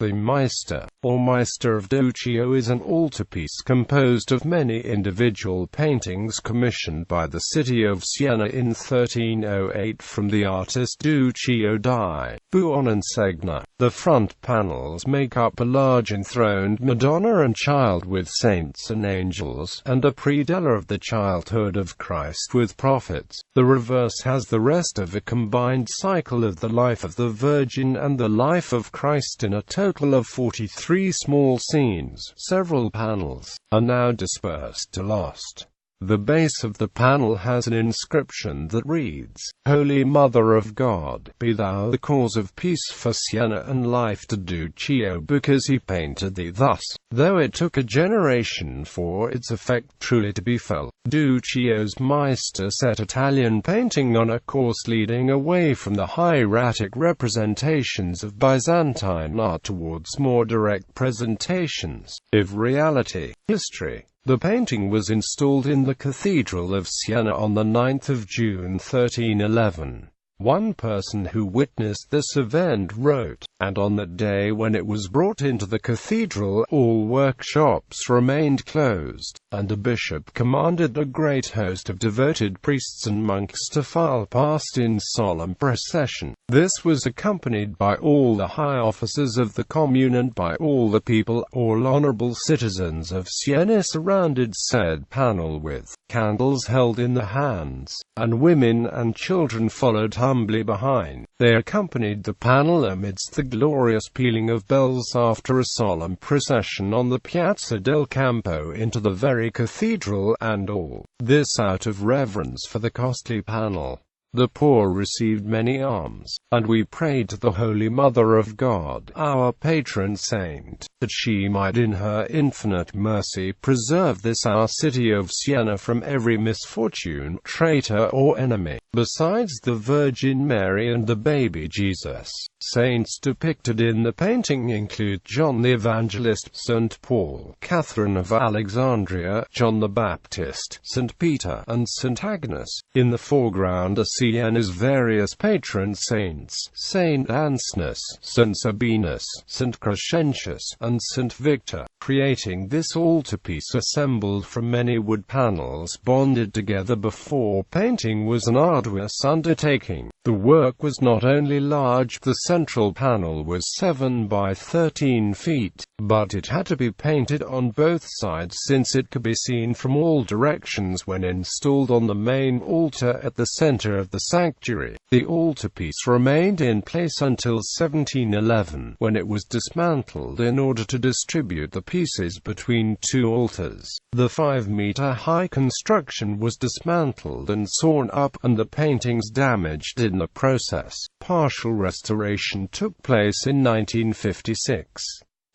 The Maestà, or Maestà of Duccio, is an altarpiece composed of many individual paintings commissioned by the city of Siena in 1308 from the artist Duccio di Buoninsegna. The front panels make up a large enthroned Madonna and Child with saints and angels, and a predella of the childhood of Christ with prophets. The reverse has the rest of a combined cycle of the life of the Virgin and the life of Christ in a total of 43 small scenes. Several panels are now dispersed to lost. The base of the panel has an inscription that reads, "Holy Mother of God, be thou the cause of peace for Siena and life to Duccio, because he painted thee thus." Though it took a generation for its effect truly to be felt, Duccio's Maestà set Italian painting on a course leading away from the hieratic representations of Byzantine art towards more direct presentations of reality, history. The painting was installed in the Cathedral of Siena on the 9th of June 1311. One person who witnessed this event wrote, "And on that day when it was brought into the cathedral, all workshops remained closed, and a bishop commanded a great host of devoted priests and monks to file past in solemn procession. This was accompanied by all the high officers of the commune and by all the people. All honorable citizens of Siena surrounded said panel with candles held in the hands, and women and children followed humbly behind. They accompanied the panel amidst the glorious pealing of bells after a solemn procession on the Piazza del Campo into the very cathedral, and all this out of reverence for the costly panel. The poor received many alms, and we prayed to the Holy Mother of God, our patron saint, that she might in her infinite mercy preserve this our city of Siena from every misfortune, traitor or enemy." Besides the Virgin Mary and the baby Jesus, saints depicted in the painting include John the Evangelist, St. Paul, Catherine of Alexandria, John the Baptist, St. Peter, and St. Agnes. In the foreground are Siena's various patron saints, St. Anselmus, St. Sabinus, St. Crescentius, and St. Victor. Creating this altarpiece assembled from many wood panels bonded together before painting was an arduous undertaking. The work was not only large, the central panel was 7 by 13 feet, but it had to be painted on both sides since it could be seen from all directions when installed on the main altar at the center of the sanctuary. The altarpiece remained in place until 1711, when it was dismantled in order to distribute the pieces between two altars. The 5-meter-high construction was dismantled and sawn up, and the paintings damaged in the process. Partial restoration took place in 1956.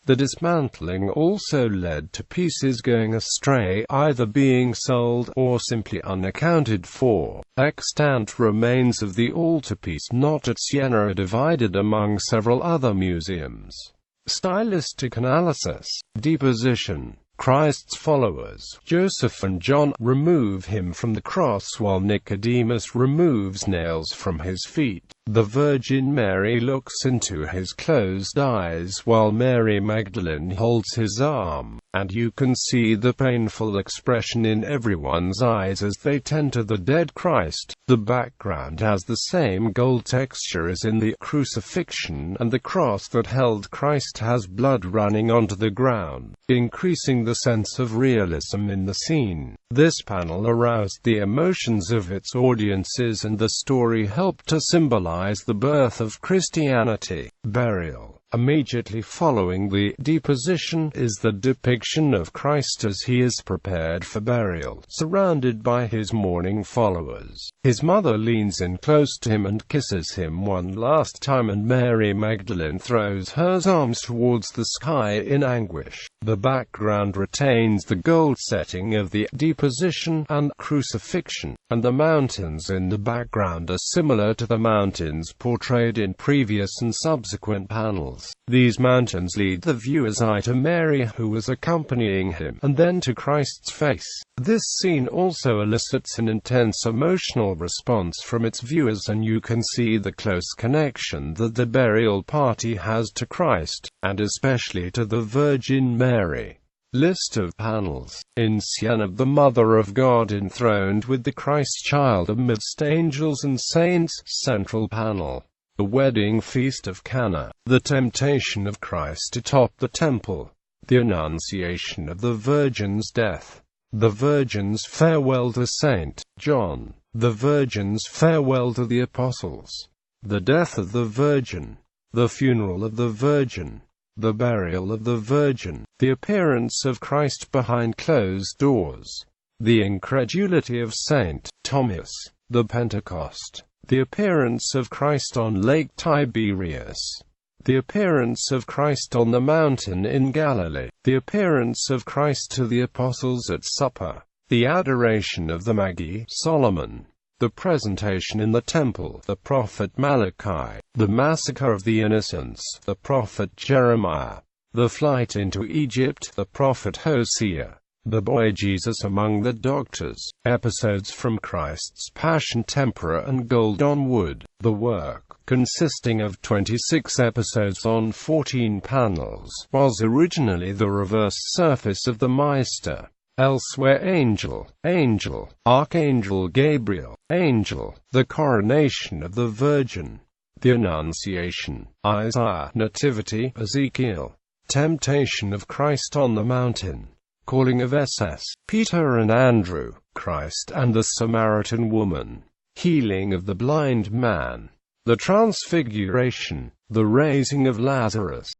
The dismantling also led to pieces going astray, either being sold or simply unaccounted for. Extant remains of the altarpiece not at Siena are divided among several other museums. Stylistic analysis. Deposition. Christ's followers, Joseph and John, remove him from the cross while Nicodemus removes nails from his feet. The Virgin Mary looks into his closed eyes while Mary Magdalene holds his arm, and you can see the painful expression in everyone's eyes as they tend to the dead Christ. The background has the same gold texture as in the crucifixion, and the cross that held Christ has blood running onto the ground, increasing the sense of realism in the scene. This panel aroused the emotions of its audiences, and the story helped to symbolize the birth of Christianity. Burial. Immediately following the Deposition is the depiction of Christ as he is prepared for burial, surrounded by his mourning followers. His mother leans in close to him and kisses him one last time, and Mary Magdalene throws her arms towards the sky in anguish. The background retains the gold setting of the Deposition and Crucifixion, and the mountains in the background are similar to the mountains portrayed in previous and subsequent panels. These mountains lead the viewer's eye to Mary who was accompanying him, and then to Christ's face. This scene also elicits an intense emotional response from its viewers, and you can see the close connection that the burial party has to Christ, and especially to the Virgin Mary. List of panels. In Siena, the Mother of God enthroned with the Christ child amidst angels and saints. Central panel. The wedding feast of Cana. The temptation of Christ atop the temple. The Annunciation of the Virgin's death. The Virgin's farewell to St. John. The Virgin's farewell to the Apostles. The death of the Virgin. The funeral of the Virgin. The burial of the Virgin. The appearance of Christ behind closed doors. The incredulity of St. Thomas. The Pentecost. The appearance of Christ on Lake Tiberias. The appearance of Christ on the mountain in Galilee. The appearance of Christ to the apostles at supper. The adoration of the Magi, Solomon. The presentation in the temple, the prophet Malachi. The massacre of the innocents, the prophet Jeremiah. The flight into Egypt, the prophet Hosea. The boy Jesus among the doctors. Episodes from Christ's Passion, Tempera and Gold on Wood. The work, consisting of 26 episodes on 14 panels, was originally the reverse surface of the Maestà. Elsewhere angel, angel, Archangel Gabriel, angel, the coronation of the Virgin, the Annunciation, Isaiah, Nativity, Ezekiel, temptation of Christ on the mountain, calling of SS, Peter and Andrew, Christ and the Samaritan woman, healing of the blind man, the transfiguration, the raising of Lazarus,